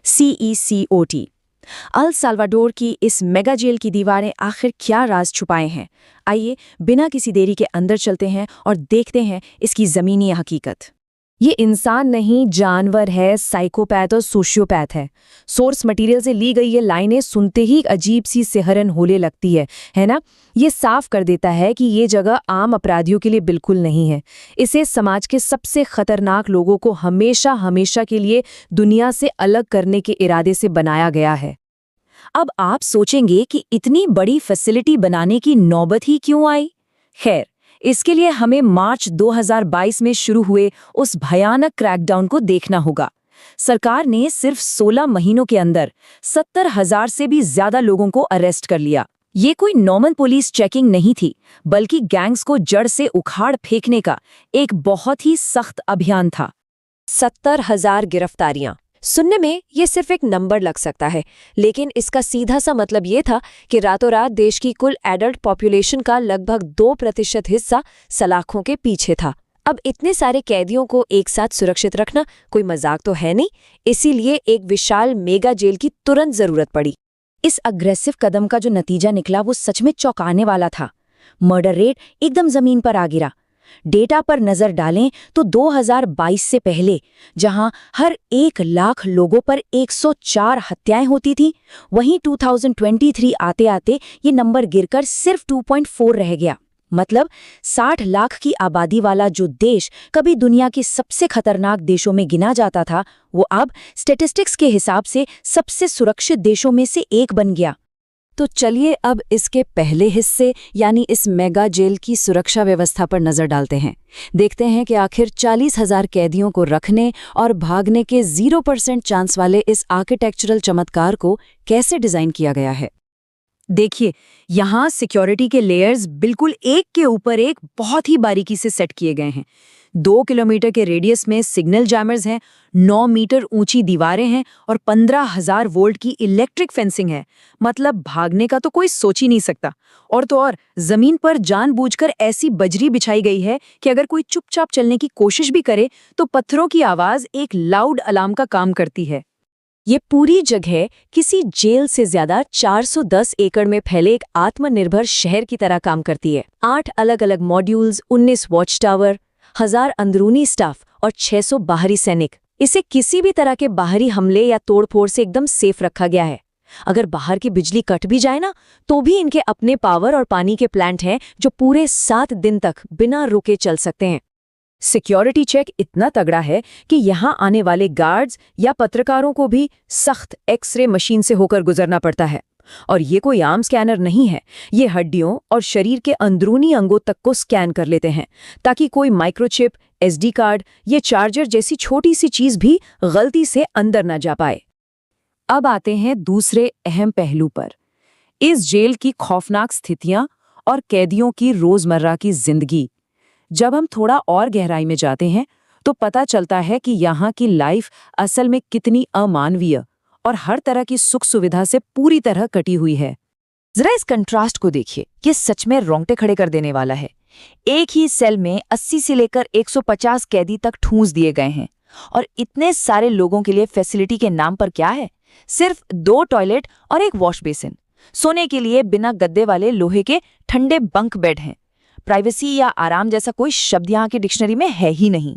CECOT। El Salvador की इस mega jail की दीवारें आखिर क्या राज छुपाए हैं? आइए बिना किसी देरी के अंदर चलते हैं और देखते हैं इसकी ज़मीनी हकीकत। ये इंसान नहीं, जानवर है, साइकोपैथ और सोशियोपैथ है। सोर्स मटेरियल से ली गई ये लाइनें सुनते ही एक अजीब सी सिहरन होने लगती है ना? ये साफ कर देता है कि ये जगह आम अपराधियों के लिए बिल्कुल नहीं है। इसे समाज के सबसे खतरनाक लोगों को हमेशा हमेशा के लिए दुनिया से अलग करने के इरादे से बनाया गया है। अब आप सोचेंगे कि इतनी बड़ी फैसिलिटी बनाने की नौबत ही क्यों आई? खैर, इसके लिए हमें मार्च 2022 में शुरू हुए उस भयानक क्रैकडाउन को देखना होगा। सरकार ने सिर्फ 16 महीनों के अंदर 70,000 से भी ज्यादा लोगों को अरेस्ट कर लिया। ये कोई नॉर्मल पुलिस चेकिंग नहीं थी, बल्कि गैंग्स को जड़ से उखाड़ फेंकने का एक बहुत ही सख्त अभियान था। 70,000 गिरफ्तारियां सुनने में ये सिर्फ एक नंबर लग सकता है, लेकिन इसका सीधा सा मतलब ये था कि रातों रात देश की कुल एडल्ट पॉपुलेशन का लगभग 2% हिस्सा सलाखों के पीछे था। अब इतने सारे कैदियों को एक साथ सुरक्षित रखना कोई मजाक तो है नहीं, इसीलिए एक विशाल मेगा जेल की तुरंत जरूरत पड़ी। इस अग्रेसिव कदम का जो नतीजा निकला वो सच में चौंकाने वाला था। मर्डर रेट एकदम जमीन पर आ गिरा। डेटा पर नजर डालें तो 2022 से पहले जहां हर 1 लाख लोगों पर 104 हत्याएं होती थी, वहीं 2023 आते आते ये नंबर गिरकर सिर्फ 2.4 रह गया। मतलब 60 लाख की आबादी वाला जो देश कभी दुनिया के सबसे खतरनाक देशों में गिना जाता था, वो अब स्टैटिस्टिक्स के हिसाब से सबसे सुरक्षित देशों में से एक बन गया। तो चलिए अब इसके पहले हिस्से यानी इस मेगा जेल की सुरक्षा व्यवस्था पर नजर डालते हैं। देखते हैं कि आखिर 40,000 कैदियों को रखने और भागने के 0% चांस वाले इस आर्किटेक्चरल चमत्कार को कैसे डिजाइन किया गया है। देखिए, यहाँ सिक्योरिटी के लेयर्स बिल्कुल एक के ऊपर एक बहुत ही बारीकी से सेट किए गए हैं। 2 किलोमीटर के रेडियस में सिग्नल जैमर्स हैं, 9 मीटर ऊंची दीवारें हैं और 15,000 वोल्ट की इलेक्ट्रिक फेंसिंग है। मतलब भागने का तो कोई सोच ही नहीं सकता। और तो और जमीन पर जानबूझकर ऐसी बजरी बिछाई गई है कि अगर कोई चुपचाप चलने की कोशिश भी करे तो पत्थरों की आवाज एक लाउड अलार्म का काम करती है। ये पूरी जगह किसी जेल से ज्यादा 410 एकड़ में फैले एक आत्मनिर्भर शहर की तरह काम करती है। 8 अलग-अलग मॉड्यूल्स, 19 वॉच टावर, 1000 अंदरूनी स्टाफ और 600 बाहरी सैनिक। इसे किसी भी तरह के बाहरी हमले या तोड़फोड़ से एकदम सेफ रखा गया है। अगर बाहर की बिजली कट भी जाए ना, तो भी इनके अपने पावर और पानी के प्लांट हैं जो पूरे 7 दिन तक बिना रुके चल सकते हैं। सिक्योरिटी चेक इतना तगड़ा है कि यहाँ आने वाले गार्ड्स या पत्रकारों को भी सख्त एक्सरे मशीन से होकर गुजरना पड़ता है। और ये कोई आम स्कैनर नहीं है, ये हड्डियों और शरीर के अंदरूनी अंगों तक को स्कैन कर लेते हैं ताकि कोई माइक्रोचिप, SD कार्ड या चार्जर जैसी छोटी सी चीज भी गलती से अंदर न जा पाए। अब आते हैं दूसरे अहम पहलू पर, इस जेल की खौफनाक स्थितियां और कैदियों की रोजमर्रा की जिंदगी। जब हम थोड़ा और गहराई में जाते हैं तो पता चलता है कि यहाँ की लाइफ असल में कितनी अमानवीय और हर तरह की सुख सुविधा से पूरी तरह कटी हुई है। जरा इस कंट्रास्ट को देखिए, ये सच में रोंगटे खड़े कर देने वाला है। एक ही सेल में 80 से लेकर 150 कैदी तक ठूंस दिए गए हैं और इतने सारे लोगों के लिए फैसिलिटी के नाम पर क्या है? सिर्फ 2 टॉयलेट और एक वॉश बेसिन। सोने के लिए बिना गद्दे वाले लोहे के ठंडे बंक बेड हैं। प्राइवेसी या आराम जैसा कोई शब्द यहाँ की डिक्शनरी में है ही नहीं।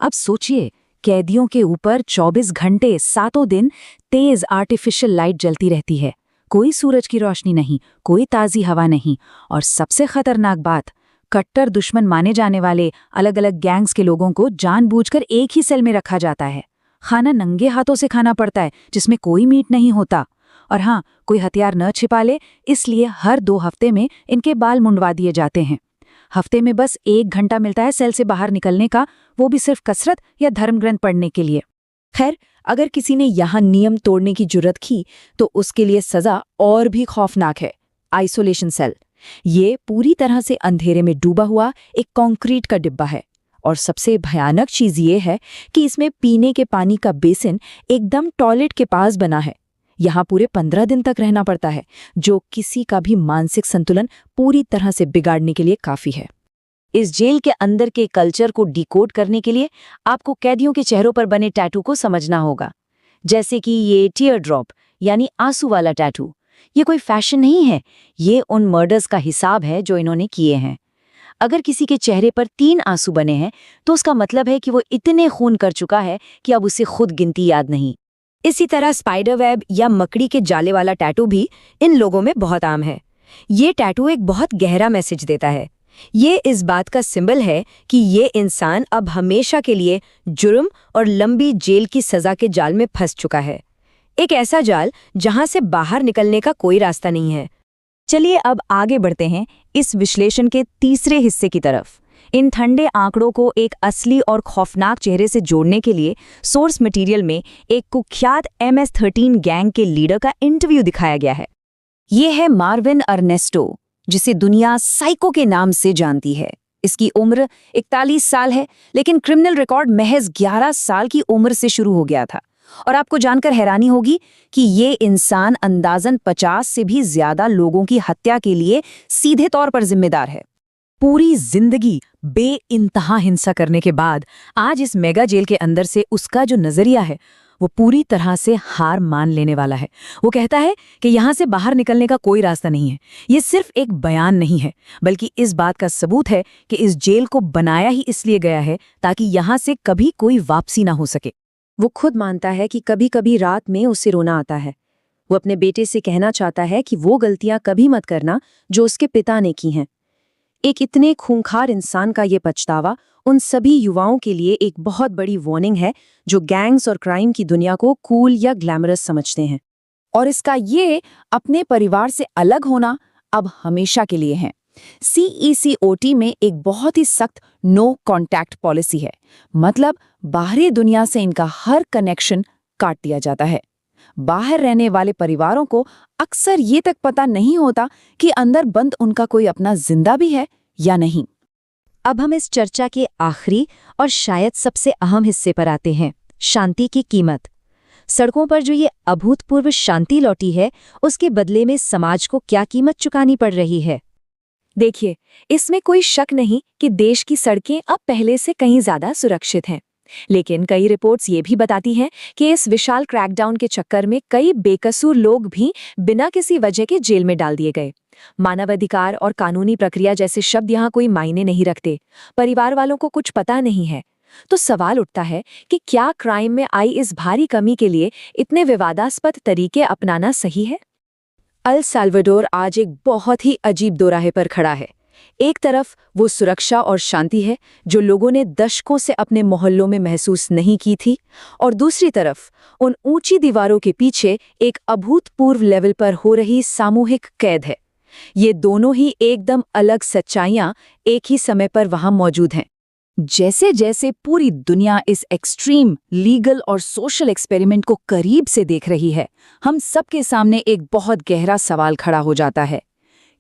अब सोचिए, कैदियों के ऊपर 24 घंटे 7 दिन तेज आर्टिफिशियल लाइट जलती रहती है। कोई सूरज की रोशनी नहीं, कोई ताज़ी हवा नहीं, और सबसे खतरनाक बात, कट्टर दुश्मन माने जाने वाले अलग अलग गैंग्स के लोगों को जानबूझकर एक ही सेल में रखा जाता है। खाना नंगे हाथों से खाना पड़ता है, जिसमें कोई मीट नहीं होता। और हाँ, कोई हथियार न छिपा ले, इसलिए हर 2 हफ्ते में इनके बाल मुंडवा दिए जाते हैं। हफ्ते में बस 1 घंटा मिलता है सेल से बाहर निकलने का, वो भी सिर्फ कसरत या धर्म ग्रंथ पढ़ने के लिए। खैर, अगर किसी ने यहाँ नियम तोड़ने की जुर्रत की तो उसके लिए सजा और भी खौफनाक है, आइसोलेशन सेल। ये पूरी तरह से अंधेरे में डूबा हुआ एक कंक्रीट का डिब्बा है। और सबसे भयानक चीज ये है कि इसमें पीने के पानी का बेसिन एकदम टॉयलेट के पास बना है। यहाँ पूरे 15 दिन तक रहना पड़ता है, जो किसी का भी मानसिक संतुलन पूरी तरह से बिगाड़ने के लिए काफी है। इस जेल के अंदर के कल्चर को डिकोड करने के लिए आपको कैदियों के चेहरों पर बने टैटू को समझना होगा। जैसे कि ये टीयर ड्रॉप यानी आंसू वाला टैटू। ये कोई फैशन नहीं है, ये उन मर्डर्स का हिसाब है जो इन्होंने किए हैं। अगर किसी के चेहरे पर 3 आंसू बने हैं तो उसका मतलब है कि वो इतने खून कर चुका है कि अब उसे खुद गिनती याद नहीं। इसी तरह स्पाइडर वेब या मकड़ी के जाले वाला टैटू भी इन लोगों में बहुत आम है। ये टैटू एक बहुत गहरा मैसेज देता है। ये इस बात का सिंबल है कि ये इंसान अब हमेशा के लिए जुर्म और लंबी जेल की सजा के जाल में फंस चुका है। एक ऐसा जाल जहां से बाहर निकलने का कोई रास्ता नहीं है। चलिए अब आगे बढ़ते हैं इस विश्लेषण के तीसरे हिस्से की तरफ। इन ठंडे आंकड़ों को एक असली और खौफनाक चेहरे से जोड़ने के लिए सोर्स मटेरियल में एक कुख्यात MS-13 गैंग के लीडर का इंटरव्यू दिखाया गया है। ये है मार्विन अर्नेस्टो, जिसे दुनिया साइको के नाम से जानती है। इसकी उम्र 41 साल है, लेकिन क्रिमिनल रिकॉर्ड महज 11 साल की उम्र से शुरू हो गया था। और आपको जानकर हैरानी होगी कि ये इंसान अंदाजन 50 से भी ज्यादा लोगों की हत्या के लिए सीधे तौर पर जिम्मेदार है। पूरी जिंदगी बेइंतहा हिंसा करने के बाद आज इस मेगा जेल के अंदर से उसका जो नजरिया है वो पूरी तरह से हार मान लेने वाला है। वो कहता है कि यहाँ से बाहर निकलने का कोई रास्ता नहीं है। ये सिर्फ एक बयान नहीं है, बल्कि इस बात का सबूत है कि इस जेल को बनाया ही इसलिए गया है ताकि यहाँ से कभी कोई वापसी ना हो सके। वो खुद मानता है कि कभी कभी रात में उसे रोना आता है। वो अपने बेटे से कहना चाहता है कि वो गलतियां कभी मत करना जो उसके पिता ने की हैं। एक इतने खूंखार इंसान का ये पछतावा उन सभी युवाओं के लिए एक बहुत बड़ी वार्निंग है जो गैंग्स और क्राइम की दुनिया को कूल या ग्लैमरस समझते हैं। और इसका ये अपने परिवार से अलग होना अब हमेशा के लिए है। CECOT में एक बहुत ही सख्त नो कॉन्टैक्ट पॉलिसी है, मतलब बाहरी दुनिया से इनका हर कनेक्शन काट दिया जाता है। बाहर रहने वाले परिवारों को अक्सर ये तक पता नहीं होता कि अंदर बंद उनका कोई अपना जिंदा भी है या नहीं। अब हम इस चर्चा के आखिरी और शायद सबसे अहम हिस्से पर आते हैं, शांति की कीमत। सड़कों पर जो ये अभूतपूर्व शांति लौटी है, उसके बदले में समाज को क्या कीमत चुकानी पड़ रही है? देखिए, इसमें कोई शक नहीं कि देश की सड़कें अब पहले से कहीं ज्यादा सुरक्षित हैं। लेकिन कई रिपोर्ट्स ये भी बताती हैं कि इस विशाल क्रैकडाउन के चक्कर में कई बेकसूर लोग भी बिना किसी वजह के जेल में डाल दिए गए। मानवाधिकार और कानूनी प्रक्रिया जैसे शब्द यहाँ कोई मायने नहीं रखते। परिवार वालों को कुछ पता नहीं है। तो सवाल उठता है कि क्या क्राइम में आई इस भारी कमी के लिए इतने विवादास्पद तरीके अपनाना सही है? अल साल्वाडोर आज एक बहुत ही अजीब दोराहे पर खड़ा है। एक तरफ वो सुरक्षा और शांति है जो लोगों ने दशकों से अपने मोहल्लों में महसूस नहीं की थी, और दूसरी तरफ उन ऊंची दीवारों के पीछे एक अभूतपूर्व लेवल पर हो रही सामूहिक कैद है। ये दोनों ही एकदम अलग सच्चाइयां एक ही समय पर वहां मौजूद हैं। जैसे जैसे पूरी दुनिया इस एक्सट्रीम लीगल और सोशल एक्सपेरिमेंट को करीब से देख रही है, हम सबके सामने एक बहुत गहरा सवाल खड़ा हो जाता है।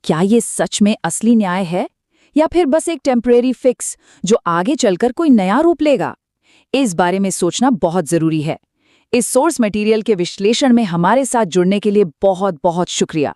क्या ये सच में असली न्याय है या फिर बस एक टेम्परेरी फिक्स जो आगे चलकर कोई नया रूप लेगा? इस बारे में सोचना बहुत जरूरी है। इस सोर्स मटेरियल के विश्लेषण में हमारे साथ जुड़ने के लिए बहुत बहुत शुक्रिया।